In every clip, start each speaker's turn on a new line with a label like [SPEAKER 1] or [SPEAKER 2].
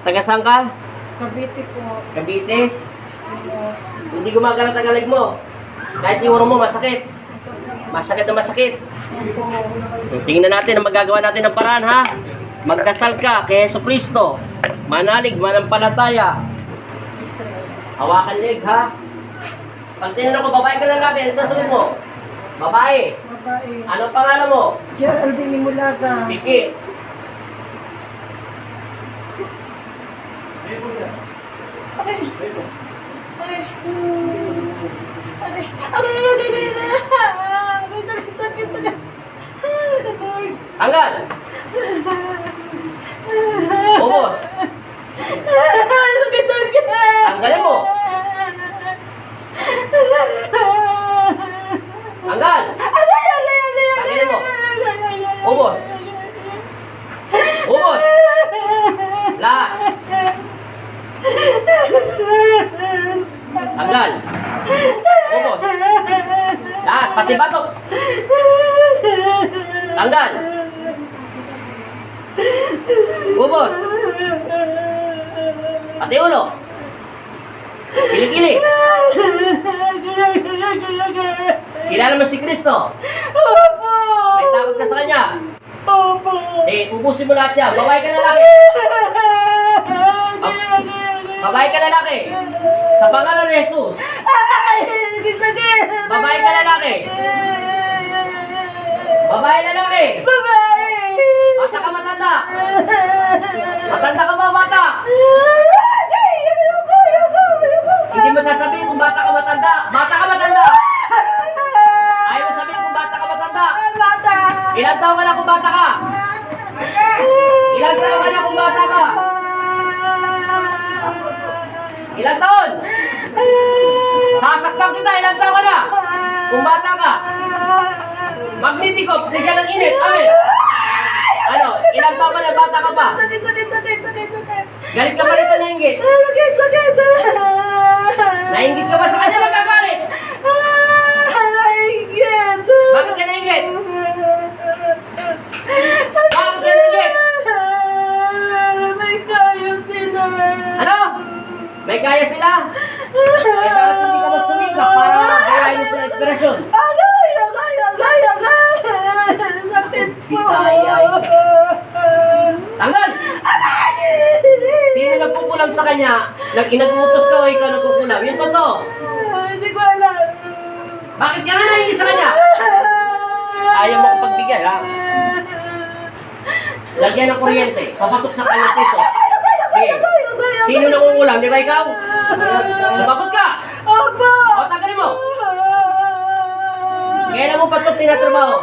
[SPEAKER 1] Taga saan ka?
[SPEAKER 2] Cavite po.
[SPEAKER 1] Cavite?
[SPEAKER 2] Yes.
[SPEAKER 1] Hindi gumagana tagalig mo. Kahit yung uro mo masakit. Masakit na masakit. Tingnan natin ang magagawa natin ng paraan, ha? Magdasal ka kay Hesus Kristo. Manalig, manampalataya. Hawakan leg, ha? Pag tinanong ko, babae ka lalaki, ano sasagot mo? Babae.
[SPEAKER 2] Babae.
[SPEAKER 1] Anong pangalan mo?
[SPEAKER 2] Geraldine Mulaga.
[SPEAKER 1] Piki.
[SPEAKER 2] Ay. Ay. Sakit na.
[SPEAKER 1] Tanggal. Ubos.
[SPEAKER 2] Sakit.
[SPEAKER 1] Tanggalin mo. Tanggal. Tanggalin mo. Ubos. Ubos. Lahat. Tanggal. Ubos. Lahat. Pati batok. Tanggal. Ubos. Pati ulo. Kili-kili. Kilala mo si Kristo?
[SPEAKER 2] Opo.
[SPEAKER 1] May tawag ka sa kanya?
[SPEAKER 2] Opo.
[SPEAKER 1] Ubusin mo lahat yan. Babae ka lalaki. Babae ka lalaki. Sa pangalan ni Jesus.
[SPEAKER 2] Sakit.
[SPEAKER 1] Babae ka lalaki. Babae lalaki.
[SPEAKER 2] Babae.
[SPEAKER 1] Bata ka matanda. Matanda ka ba bata? Hindi mo sasabihin kung bata ka matanda. Bata ka matanda. Ayaw mo sabihin kung bata ka matanda.
[SPEAKER 2] Bata.
[SPEAKER 1] Ilang taon ka na kung bata ka? Ilang taon ka na kung bata ka? Ilang taon? Sasaktan kita, ilang taon ka na? Kung bata ka? Magnetiko, bigyan ng init. Amin. Ano? Ilang taon ka na, bata ka pa? Galit ka ba rito nainggit?
[SPEAKER 2] Sakit.
[SPEAKER 1] Nainggit ka ba sa kanya nagkagalit?
[SPEAKER 2] Nainggit.
[SPEAKER 1] Bakit ka nainggit? Bakit ka nainggit?
[SPEAKER 2] May kaya sila.
[SPEAKER 1] Ano? May kaya sila? Eh bakit hindi ka magsumikap para gayahin mo sa inspirasyon?
[SPEAKER 2] Agay. Sakit po.
[SPEAKER 1] Bisaya. Tanggal! Sino nagkukulam sa kanya? Nag-inagutos ka o ikaw nagkukulam? Yung totoo.
[SPEAKER 2] Hindi ko alam.
[SPEAKER 1] Bakit ka nga nahingi sa kanya? Ayaw mo ko pagbigyan, ha? Lagyan ng kuryente. Papasok sa kanya dito. Sige. Sino nangungulam? Di ba ikaw? Sumagot ka!
[SPEAKER 2] Opo.
[SPEAKER 1] O, tanggalin mo! Kailan mo pa ito tinatrabaho?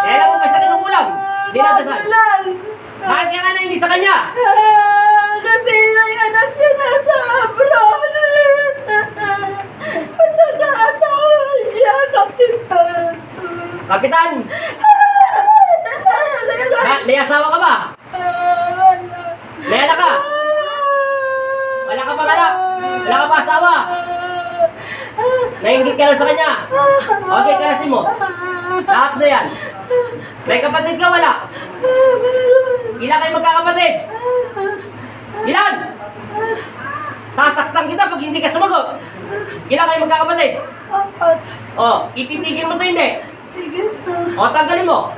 [SPEAKER 1] Kailan mo pa siya kinukulam? Dinadasal? Bakit ka nga nahingi sa kanya?
[SPEAKER 2] Kasi may anak niya nasa abroad. At saka asawa niya, kapitan.
[SPEAKER 1] Kapitan! May asawa ka ba? May anak ka? Wala ka pa anak? Wala ka pa asawa? Nainggit ka lang sa kanya? Okay, karasin mo. Lahat na yan. May kapatid ka, wala? Ilan kayo magkakapatid? Ilan? Sasaktan kita pag hindi ka sumagot. Ilan kayo magkakapatid?
[SPEAKER 2] Apat.
[SPEAKER 1] O, ititigil mo to hindi.
[SPEAKER 2] Tigil na.
[SPEAKER 1] O, tanggalin mo.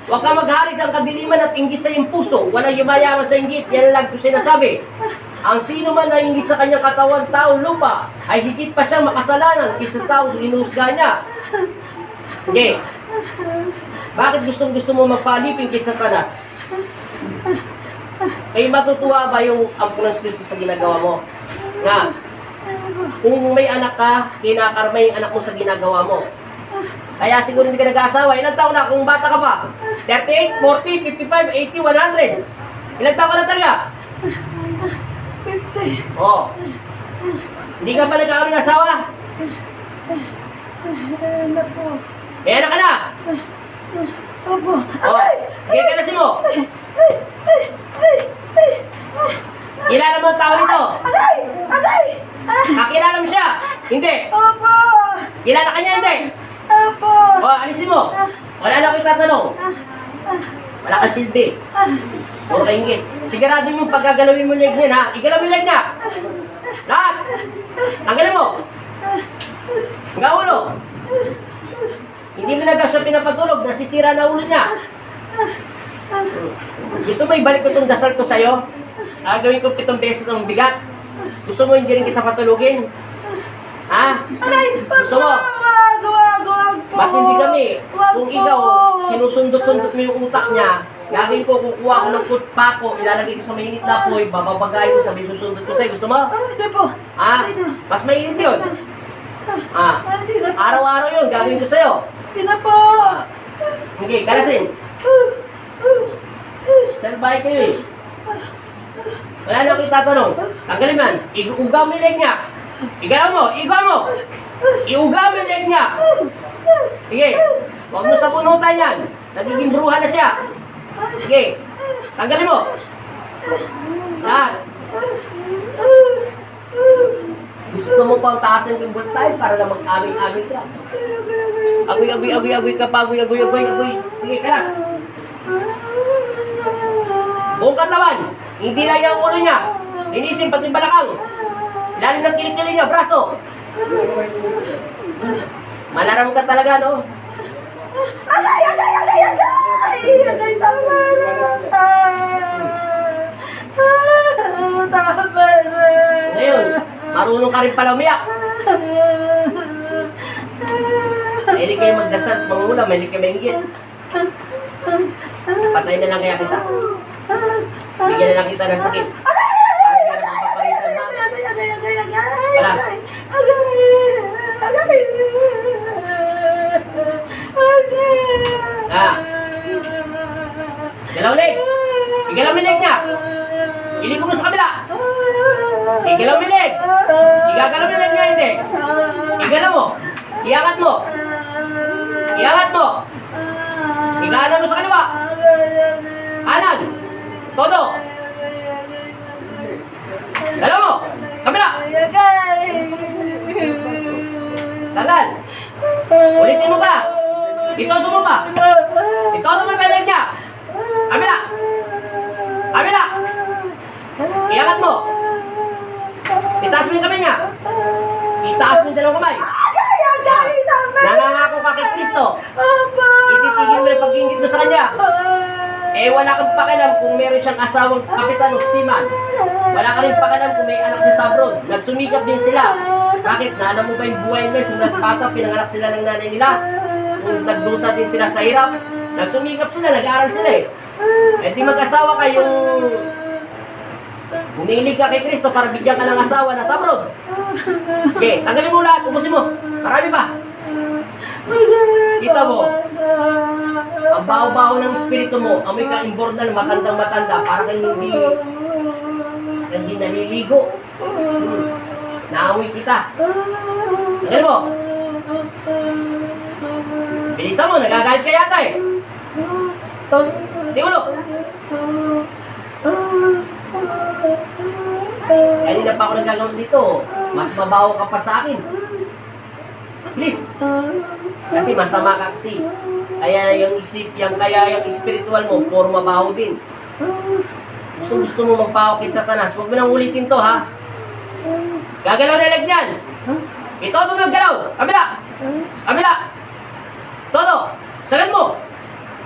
[SPEAKER 1] Huwag ka magharis ang kadiliman at inggit sa iyong puso. Walang yumayaman sa inggit. Yan lang ko sinasabi. Ang sino man na inggit sa kanyang katawan, tao, lupa, ay higit pa siyang makasalanan kaysa tao sa hinusga niya. Okay. Bakit gusto mo magpalipin kay Satanas? Kayo matutuwa ba yung ampun ng Kristo sa ginagawa mo? Nga, kung may anak ka, kinakarma yung anak mo sa ginagawa mo. Kaya siguro hindi ka nag-aasawa. Ilang taon na kung bata ka pa? 38, 40, 55, 80, 100. Ilang taon ka na talaga?
[SPEAKER 2] 50.
[SPEAKER 1] Oo. Hindi ka pa nagkakaroon ng asawa?
[SPEAKER 2] Ano po?
[SPEAKER 1] May anak ka na?
[SPEAKER 2] Opo.
[SPEAKER 1] Oo. Sige, kalasin mo. Kilala mo ang tao nito?
[SPEAKER 2] Agay!
[SPEAKER 1] Kakilala mo siya? Hindi.
[SPEAKER 2] Opo!
[SPEAKER 1] Kilala ka niya? Hindi.
[SPEAKER 2] Opo!
[SPEAKER 1] O, alisin mo. Wala na akong tatanong. Wala kang silbi. Puro kaingit. Sigurado yung pagkagalawin mo leg niyan, ha? Igalaw yung leg niya. Lahat. Tanggalin mo. Hanggang ulo. Hindi mo na siya pinapatulog. Nasisira na ulo niya. Gusto mo ibalik ko itong dasal ko sa'yo? Gawin ko 7 beses ng bigat. Gusto mo hindi rin kita patulugin? Ha?
[SPEAKER 2] Aray!
[SPEAKER 1] Gusto mo?
[SPEAKER 2] Wag po!
[SPEAKER 1] Ba't hindi kami? Kung
[SPEAKER 2] Wag po!
[SPEAKER 1] ikaw, sinusundot-sundot mo yung utak niya, gagawin ko, kukuha ko ng pako, ilalagay ko sa mainit na apoy, bababagay ko, sabi susundot ko sa'yo. Gusto mo?
[SPEAKER 2] Hindi po!
[SPEAKER 1] Ha? Mas mainit yun. Ha? Araw-araw yun, gagawin ko sa'yo.
[SPEAKER 2] Hindi na po!
[SPEAKER 1] Okay, kalasin. Saan bahay kayo eh? Wala na akong itatanong. Tanggalin man. Iugaw mo yung leg niya. Igalaw mo. Igaw mo. Iugaw mo yung leg niya. Sige. Huwag mo sa punutan yan. Nagiging bruha na siya. Sige. Tanggalin mo. Yan. Gusto mo pang taasan yung voltage para na mag-aming-aming ka. Agoy ka pa. Agoy. Sige, kalas. Buong katawan. Hindi lang yung ulo niya. Linisin pati balakang. Ilalim ng kilikili niya, braso. Malaram ka talaga, no?
[SPEAKER 2] Agay! Tama na! Tama na!
[SPEAKER 1] Ngayon, marunong ka rin pala umiyak. Mahilig kayo magdasal, mangula, mahilig kayo maingit. Patay na lang kaya kita. Bigyan na lang kita ng sakit. Galaw leg! Igalaw mo leg niya! Ilig mo sa kabila! Igalaw mo leg! Igagalaw mo leg niya, hindi! Igalaw mo! Iangat mo! Iangat mo! Igalaw mo sa kaliwa! Kanan! Todo! Galaw mo! Kabila! Tagal! Ulitin mo ba? Itodo mo ba? Itodo mo yung leg niya! Kabila! Kabila! Iangat mo! Itaas mo yung kamay niya! Itaas mo yung dalawang kamay! Nangangako ka kay Kristo! Ititigil mo yung pag-ingit mo sa kanya! Eh wala kang pakialam kung meron siyang asawang kapitan o seaman. Wala ka rin pakialam kung may anak siya sa abroad. Nagsumikap din sila. Bakit? Naalam mo ba yung buhay nila? Simulat bata, pinanganak sila ng nanay nila. Kung nagdusa din sila sa hirap, nagsumikap sila, nag-aaral sila eh. Eh di mag-asawa ka yung humilig ka kay Kristo para bigyan ka ng asawa na sa abroad. Okay, tanggalin mo lahat, ubusin mo. Marami pa. Kita mo, ang baho-baho ng espiritu mo, amoy ka-imbordal, matandang-matanda, para kang hindi naliligo. Naamoy kita. Tanggalin mo. Bilisan mo, nagagalit ka yata eh. Tigulo. Kanina pa ako nagagawin dito. Mas mabaho ka pa sa akin. Please. Kasi masama ka kasi. Kaya yung spiritual mo, puro mabaho din. Gusto mo magpaho kay Satanas. Huwag mo nang ulitin to, ha? Gagalaw na leg niyan. Ito, galaw. Kabila. Kabila. Todo. Sagad mo.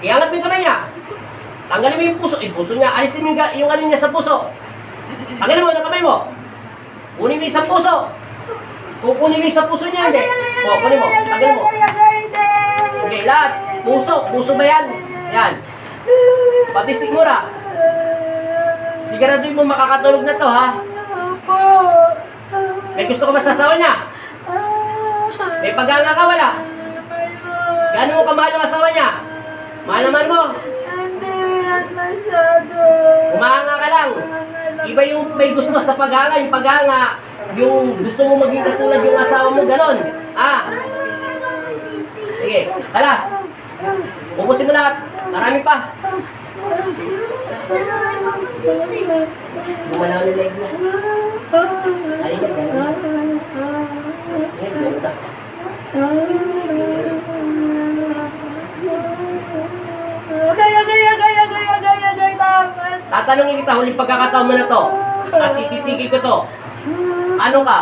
[SPEAKER 1] Iangat mo yung kamay niya. Tanggalin mo yung puso. Puso niya. Alisin mo yung alin niya sa puso. Tanggalin mo yung kamay mo. Kunin mo yung sa puso. Kukunin mo yung sa puso niya, hindi. O, kunin mo. Tanggalin mo. Okay, lahat. Puso. Puso ba yan? Yan. Pati sigmura. Siguraduhin mo makakatulog na to, ha? May gusto ka masasawa niya? May pag-anga ka, wala? Gano'n mo kamahal ang asawa niya? Mahal naman mo? Umahanga ka lang. Iba yung may gusto sa pag-anga. Yung pag-anga, yung gusto mo maging katulad yung asawa mo, gano'n. Sige, hala. Ubusin mo lahat. Marami pa. Bumalaw na leg niya. Ayun, gano'n. Ayun, gano'n.
[SPEAKER 2] Agay, tama Salamat.
[SPEAKER 1] Tatanungin kita, huling pagkakataon mo na to. At ititigil ko to. Ano ka?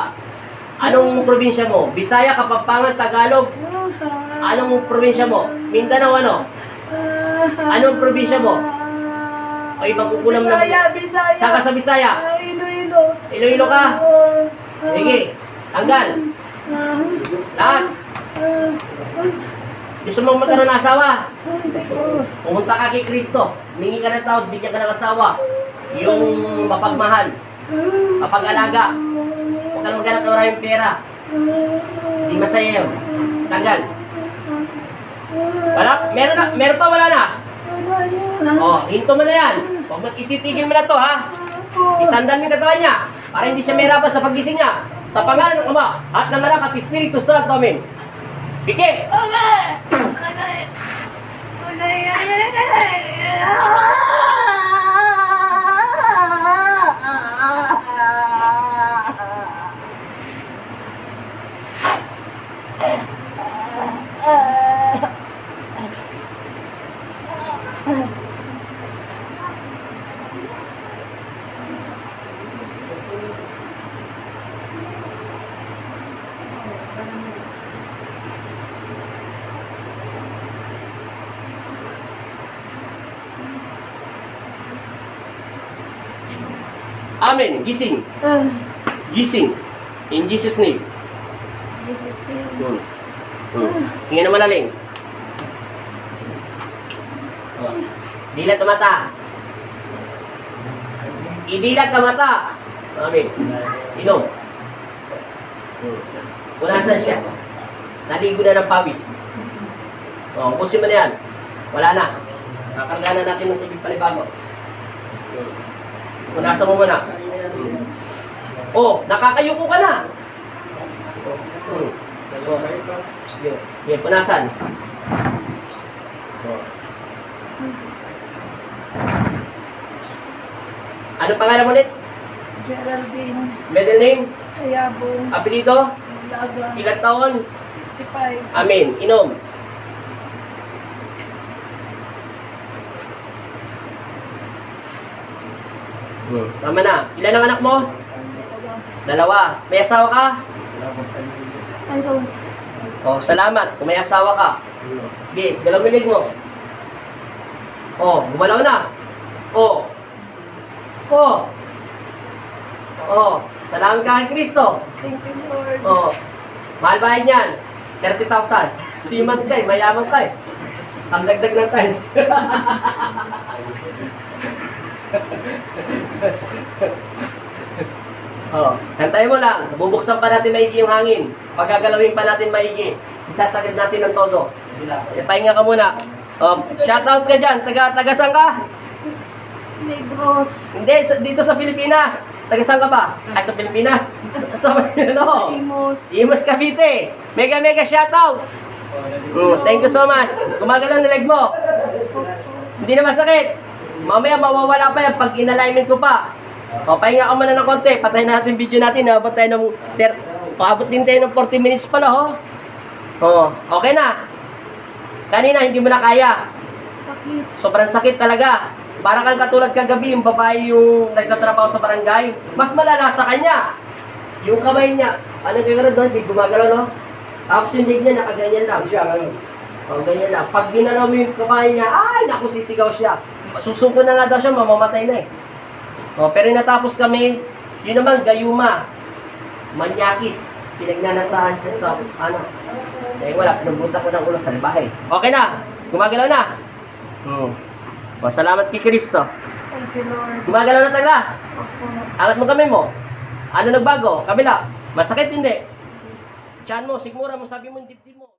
[SPEAKER 1] Anong probinsya mo? Bisaya, Kapampangan, Tagalog? Anong probinsya mo? Mindanao ano? Anong probinsya mo? O ibang kukulam na...
[SPEAKER 2] Bisaya.
[SPEAKER 1] Saan ka sa Bisaya?
[SPEAKER 2] Iloilo.
[SPEAKER 1] Iloilo ka? Sige, tanggal. Lahat. Gusto mong magkaroon ng asawa? Pumunta ka kay Kristo. Humingi ka ng tawad, bigyan ka ng asawa. Yung mapagmahal. Mapag-alaga. Huwag ka na maghanap ng maraming pera. Hindi masaya yun. Tanggal. Wala? Meron pa, wala na? Oh, hinto mo na yan. Huwag ititigil mo na to, ha? Isandan mo yung katawan niya para hindi siya mahirapan sa pagising niya. Sa pangalan ng Ama at ng Anak at Espiritu Santo. Amen. Piki! Amen. Gising. Gising. In Jesus' name.
[SPEAKER 2] Jesus name.
[SPEAKER 1] Tingnan na malalim. Dilat ang mata. Idilat ang mata. Amen. Inom. Punasan siya. Naligo na ng pawis. Pusin mo na yan. Wala na. Kakargalan natin ng tubig palibago. Punasan mo muna. Nakakayuko ka na. Sige, punasan. Ano pangalan mo ulit?
[SPEAKER 2] Geraldine.
[SPEAKER 1] Middle name?
[SPEAKER 2] Ayabong.
[SPEAKER 1] Apelido?
[SPEAKER 2] Laga.
[SPEAKER 1] Ilang taon?
[SPEAKER 2] 55.
[SPEAKER 1] Amen. Inom. Tama na. Ilan ang anak mo? Dalawa. May asawa ka?
[SPEAKER 2] Ayun.
[SPEAKER 1] Salamat. Kung may asawa ka. Sige, dalawang milig mo. Gumalaw na. Salamat ka kay Kristo.
[SPEAKER 2] Thank you, Lord.
[SPEAKER 1] Mahal bayad niyan. 30,000. Siman ka mayaman ka Ang dagdag ng times. Kantayin mo lang. Bubuksan pa natin maigi yung hangin. Pagkagalawin pa natin maigi. Isasagad natin ng todo. Pahinga ka muna. Shoutout ka dyan. Taga saan ka?
[SPEAKER 2] Negros.
[SPEAKER 1] Hindi, dito sa Pilipinas. Taga saan ka ba? Ay, sa Pilipinas. Sa
[SPEAKER 2] Imos.
[SPEAKER 1] Imos Cavite. Mega shoutout. Thank you so much. Gumagana ng leg mo. Hindi na masakit. Mamaya mawawala pa yan pag in-alignment ko pa. Pahinga ka muna ng konti. Patayin natin video natin. Abot tayo ng paabot din tayo ng 40 minutes pala. Okay na. Kanina hindi mo na kaya.
[SPEAKER 2] Sakit.
[SPEAKER 1] Sobrang sakit talaga. Para kang katulad kagabi, yung babae yung nagtatrabaho sa barangay. Mas malala sa kanya. Yung kamay niya. Ano kaya doon? Hindi gumagalaw, no? Tapos yung leg niya nakaganyan lang. Ganyan lang. Pag ginalaw mo yung kamay niya, ay, naku, sisigaw siya. Susuko na nga daw siya, mamamatay na pero natapos kami, yun naman, gayuma. Manyakis. Pinagnanasahan siya sa, wala, pinagbuta ko ng ulo sa bahay. Okay na. Gumagalaw na. Salamat kay Kristo.
[SPEAKER 2] Thank you, Lord.
[SPEAKER 1] Gumagalaw na talaga.
[SPEAKER 2] Opo.
[SPEAKER 1] Angat mo kami mo. Ano nagbago? Kabila. Masakit hindi. Tiyan mo, sigmura mo, sabi mo, dibdib mo.